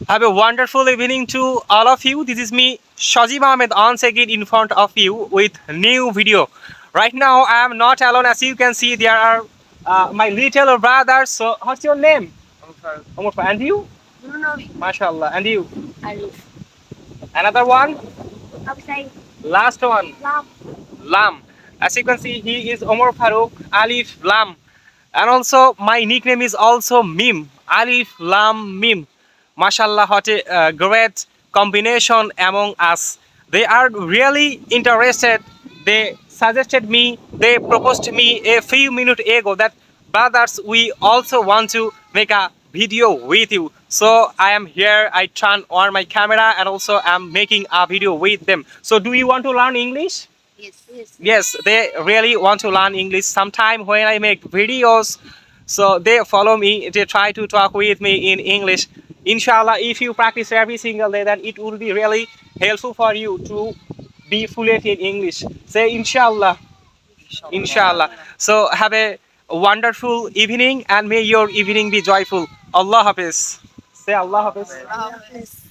Have a wonderful evening to all of you. This is me, Shajib Ahmed, once again in front of you with new video. Right now, I am not alone. As you can see, there are my little brothers. So, what's your name? Omar Farooq. And you? MashaAllah. And you? Alif. Another one? Upside. Last one? Lam. Lam. As you can see, he is Omar Farooq, Alif, Lam. And also, my nickname is also Mim, Alif, Lam, Mim. Mashallah, what a great combination among us. They are really interested. They suggested me, they proposed to me a few minutes ago that brothers, we also want to make a video with you. So I am here, I turn on my camera and also I'm making a video with them. So do you want to learn English? Yes. Yes. Yes, they really want to learn English. Sometime when I make videos, so they follow me, they try to talk with me in English. Inshallah, if you practice every single day, then it will be really helpful for you to be fluent in English. Say Inshallah. Inshallah. So have a wonderful evening and may your evening be joyful. Allah Hafiz. Say Allah Hafiz. Hafiz.